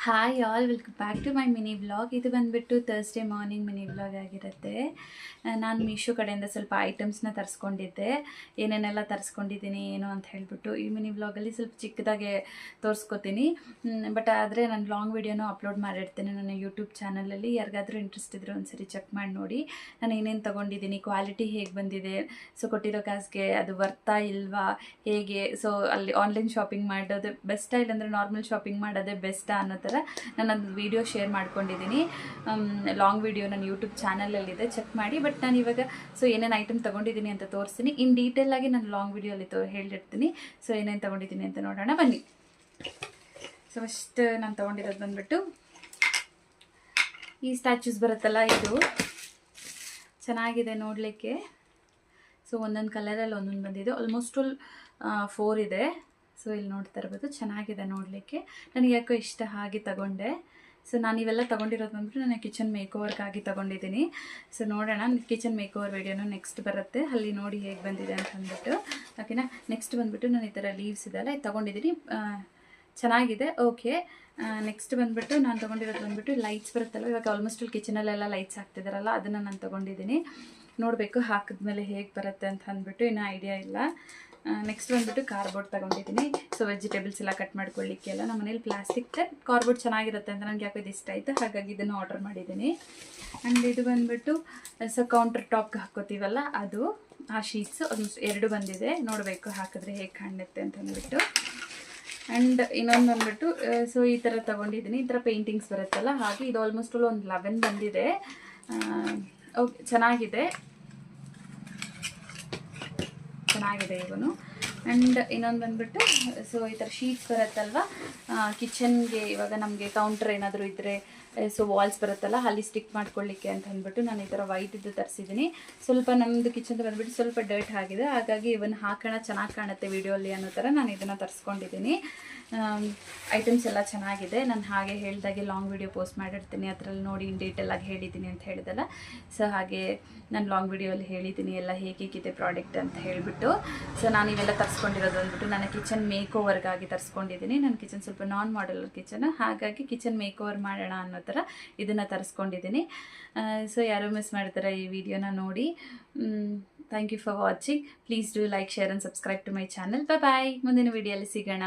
Hi all, welcome back to my mini vlog. ಇದು ಬಂದುಬಿಟ್ಟು Thursday morning mini vlog ಆಗಿರುತ್ತೆ. ನಾನು ಮೀಶೋ ಕಡೆಯಿಂದ ಸ್ವಲ್ಪ ಐಟಮ್ಸ್ನ ತರಿಸ್ಕೊಂಡಿದ್ದೆ. ಏನೇನೆಲ್ಲ ತರಿಸ್ಕೊಂಡಿದ್ದೀನಿ ಏನು ಅಂತ ಹೇಳಿಬಿಟ್ಟು ಈ ಮಿನಿ ವ್ಲಾಗಲ್ಲಿ ಸ್ವಲ್ಪ ಚಿಕ್ಕದಾಗೆ ತೋರಿಸ್ಕೊತೀನಿ. ಬಟ್ ಆದರೆ ನಾನು ಲಾಂಗ್ ವೀಡಿಯೋನೂ ಅಪ್ಲೋಡ್ ಮಾಡಿರ್ತೀನಿ ನನ್ನ ಯೂಟ್ಯೂಬ್ ಚಾನಲಲ್ಲಿ. ಯಾರಿಗಾದರೂ ಇಂಟ್ರೆಸ್ಟ್ ಇದ್ದರೆ ಒಂದ್ಸರಿ ಚೆಕ್ ಮಾಡಿ ನೋಡಿ. ನಾನು ಏನೇನು ತೊಗೊಂಡಿದ್ದೀನಿ, ಕ್ವಾಲಿಟಿ ಹೇಗೆ ಬಂದಿದೆ, ಸೊ ಕೊಟ್ಟಿರೋ ಕಾಸ್ಗೆ ಅದು ವರ್ತಾ ಇಲ್ವಾ, ಹೇಗೆ, ಸೊ ಅಲ್ಲಿ ಆನ್ಲೈನ್ ಶಾಪಿಂಗ್ ಮಾಡೋದು ಬೆಸ್ಟಾ ಇಲ್ಲಾಂದರೆ ನಾರ್ಮಲ್ ಶಾಪಿಂಗ್ ಮಾಡೋದೇ ಬೆಸ್ಟಾ ಅನ್ನೋ ಥರ ನಾನು ಅದು ವೀಡಿಯೋ ಶೇರ್ ಮಾಡ್ಕೊಂಡಿದ್ದೀನಿ. ಲಾಂಗ್ ವೀಡಿಯೋ ನನ್ನ ಯೂಟ್ಯೂಬ್ ಚಾನಲಲ್ಲಿದೆ, ಚೆಕ್ ಮಾಡಿ. ಬಟ್ ನಾನು ಇವಾಗ ಸೊ ಏನೇನು ಐಟಮ್ ತೊಗೊಂಡಿದ್ದೀನಿ ಅಂತ ತೋರಿಸ್ತೀನಿ. ಇನ್ ಡೀಟೇಲಾಗಿ ನಾನು ಲಾಂಗ್ ವೀಡಿಯೋಲ್ಲಿ ಹೇಳಿರ್ತೀನಿ. ಸೊ ಏನೇನು ತೊಗೊಂಡಿದ್ದೀನಿ ಅಂತ ನೋಡೋಣ ಬನ್ನಿ. ಸೊ ಫಸ್ಟ್ ನಾನು ತೊಗೊಂಡಿರೋದು ಬಂದುಬಿಟ್ಟು ಈ ಸ್ಟ್ಯಾಚ್ಯೂಸ್ ಬರುತ್ತಲ್ಲ, ಇದು ಚೆನ್ನಾಗಿದೆ ನೋಡಲಿಕ್ಕೆ. ಸೊ ಒಂದೊಂದು ಕಲರಲ್ಲಿ ಒಂದೊಂದು ಬಂದಿದೆ. ಆಲ್ಮೋಸ್ಟ್ 4 ಇದೆ. ಸೊ ಇಲ್ಲಿ ನೋಡ್ತಾ ಇರ್ಬೋದು, ಚೆನ್ನಾಗಿದೆ ನೋಡಲಿಕ್ಕೆ. ನನಗೆ ಯಾಕೋ ಇಷ್ಟ ಹಾಗೆ ತಗೊಂಡೆ. ಸೊ ನಾನು ಇವೆಲ್ಲ ತೊಗೊಂಡಿರೋದು ಬಂದ್ಬಿಟ್ಟು ನಾನು ಕಿಚನ್ ಮೇಕ್ ಓವರ್ಗಾಗಿ ತೊಗೊಂಡಿದ್ದೀನಿ. ಸೊ ನೋಡೋಣ, ಕಿಚನ್ ಮೇಕ್ ಓವರ್ ವೀಡಿಯೋನು ನೆಕ್ಸ್ಟ್ ಬರುತ್ತೆ, ಅಲ್ಲಿ ನೋಡಿ ಹೇಗೆ ಬಂದಿದೆ ಅಂತ ಅಂದ್ಬಿಟ್ಟು. ಓಕೆನಾ. ನೆಕ್ಸ್ಟ್ ಬಂದುಬಿಟ್ಟು ನಾನು ಈ ಥರ ಲೀವ್ಸ್ ಇದೆಲ್ಲ ಇದು ತೊಗೊಂಡಿದ್ದೀನಿ, ಚೆನ್ನಾಗಿದೆ. ಓಕೆ, ನೆಕ್ಸ್ಟ್ ಬಂದುಬಿಟ್ಟು ನಾನು ತೊಗೊಂಡಿರೋದು ಬಂದುಬಿಟ್ಟು ಲೈಟ್ಸ್ ಬರುತ್ತಲ್ಲ, ಇವಾಗ ಆಲ್ಮೋಸ್ಟ್ ಕಿಚನಲ್ಲೆಲ್ಲ ಲೈಟ್ಸ್ ಹಾಕ್ತಿದ್ದಾರಲ್ಲ, ಅದನ್ನು ನಾನು ತೊಗೊಂಡಿದ್ದೀನಿ. ನೋಡಬೇಕು ಹಾಕಿದ್ಮೇಲೆ ಹೇಗೆ ಬರುತ್ತೆ ಅಂತ ಅಂದ್ಬಿಟ್ಟು, ಇನ್ನೂ ಐಡಿಯಾ ಇಲ್ಲ. ನೆಕ್ಸ್ಟ್ ಬಂದುಬಿಟ್ಟು ಕಾರ್ಬೋರ್ಡ್ ತೊಗೊಂಡಿದ್ದೀನಿ. ಸೊ ವೆಜಿಟೇಬಲ್ಸ್ ಎಲ್ಲ ಕಟ್ ಮಾಡ್ಕೊಳ್ಳಿಕ್ಕೆಲ್ಲ ನಮ್ಮ ಮನೇಲಿ ಪ್ಲಾಸ್ಟಿಕ್ ಕಾರ್ಬೋರ್ಡ್ ಚೆನ್ನಾಗಿರುತ್ತೆ ಅಂತ ನನಗೆ ಯಾಕೋ ಇದು ಇಷ್ಟ ಆಯಿತು, ಹಾಗಾಗಿ ಇದನ್ನು ಆರ್ಡರ್ ಮಾಡಿದ್ದೀನಿ. ಆ್ಯಂಡ್ ಇದು ಬಂದುಬಿಟ್ಟು ಸೊ ಕೌಂಟರ್ ಟಾಪ್ಗೆ ಹಾಕೋತೀವಲ್ಲ, ಅದು ಆ ಶೀಟ್ಸು ಆಲ್ಮೋಸ್ಟ್ 2 ಬಂದಿದೆ. ನೋಡಬೇಕು ಹಾಕಿದ್ರೆ ಹೇಗೆ ಕಾಣುತ್ತೆ ಅಂತ ಅಂದ್ಬಿಟ್ಟು. ಆ್ಯಂಡ್ ಇನ್ನೊಂದು ಬಂದುಬಿಟ್ಟು ಸೊ ಈ ಥರ ತೊಗೊಂಡಿದ್ದೀನಿ. ಈ ಥರ ಪೇಂಟಿಂಗ್ಸ್ ಬರುತ್ತಲ್ಲ, ಹಾಗೆ ಇದು ಆಲ್ಮೋಸ್ಟ್ ಒಂದು 11 ಬಂದಿದೆ. ಓಕೆ, ಚೆನ್ನಾಗಿದೆ ಇವನು. ಆ್ಯಂಡ್ ಇನ್ನೊಂದು ಬಂದುಬಿಟ್ಟು ಸೊ ಈ ಥರ ಶೀಟ್ಸ್ ಬರುತ್ತಲ್ವ ಕಿಚನ್ಗೆ, ಇವಾಗ ನಮಗೆ ಕೌಂಟರ್ ಏನಾದರೂ ಇದ್ದರೆ ಸೊ ವಾಲ್ಸ್ ಬರುತ್ತಲ್ಲ ಅಲ್ಲಿ ಸ್ಟಿಕ್ ಮಾಡ್ಕೊಳ್ಳಿಕ್ಕೆ ಅಂತ ಅಂದ್ಬಿಟ್ಟು ನಾನು ಈ ಥರ ವೈಟ್ ಇದು ತರಿಸಿದ್ದೀನಿ. ಸ್ವಲ್ಪ ನಮ್ಮದು ಕಿಚನ್ದು ಬಂದುಬಿಟ್ಟು ಸ್ವಲ್ಪ ಡರ್ಟ್ ಆಗಿದೆ, ಹಾಗಾಗಿ ಇವನ್ನ ಹಾಕೋಣ ಚೆನ್ನಾಗಿ ಕಾಣುತ್ತೆ ವೀಡಿಯೋಲಿ ಅನ್ನೋ ಥರ ನಾನು ಇದನ್ನು ತರಿಸ್ಕೊಂಡಿದ್ದೀನಿ. ಐಟಮ್ಸ್ ಎಲ್ಲ ಚೆನ್ನಾಗಿದೆ. ನಾನು ಹಾಗೆ ಹೇಳಿದಾಗೆ ಲಾಂಗ್ ವೀಡಿಯೋ ಪೋಸ್ಟ್ ಮಾಡಿರ್ತೀನಿ, ಅದರಲ್ಲಿ ನೋಡಿ ಇನ್ ಡೀಟೇಲಾಗಿ ಹೇಳಿದ್ದೀನಿ ಅಂತ ಹೇಳಿದಲ್ಲ. ಸೊ ಹಾಗೆ ನಾನು ಲಾಂಗ್ ವೀಡಿಯೋಲ್ಲಿ ಹೇಳಿದ್ದೀನಿ ಎಲ್ಲ ಹೇಗಿದೆ ಪ್ರಾಡಕ್ಟ್ ಅಂತ ಹೇಳಿಬಿಟ್ಟು. ಸೊ ನಾನು ಇವೆಲ್ಲ ತರಿಸ್ಕೊಂಡಿರೋದು ಬಂದುಬಿಟ್ಟು ನನ್ನ ಕಿಚನ್ ಮೇಕ್ ಓವರ್ಗಾಗಿ ತರಿಸ್ಕೊಂಡಿದ್ದೀನಿ. ನನ್ನ ಕಿಚನ್ ಸ್ವಲ್ಪ ನಾನ್ ಮಾಡಲರ್ ಕಿಚನ್, ಹಾಗಾಗಿ ಕಿಚನ್ ಮೇಕ್ ಓವರ್ ಮಾಡೋಣ ಅನ್ನೋ ಥರ ಇದನ್ನು ತರಿಸ್ಕೊಂಡಿದ್ದೀನಿ. ಸೊ ಯಾರು ಮಿಸ್ ಮಾಡ್ತಾರೆ ಈ ವಿಡಿಯೋನ ನೋಡಿ. Thank you for watching. Please do like, share and subscribe to my channel. Bye. ಮುಂದಿನ ವಿಡಿಯೋಲಿ ಸಿಗೋಣ.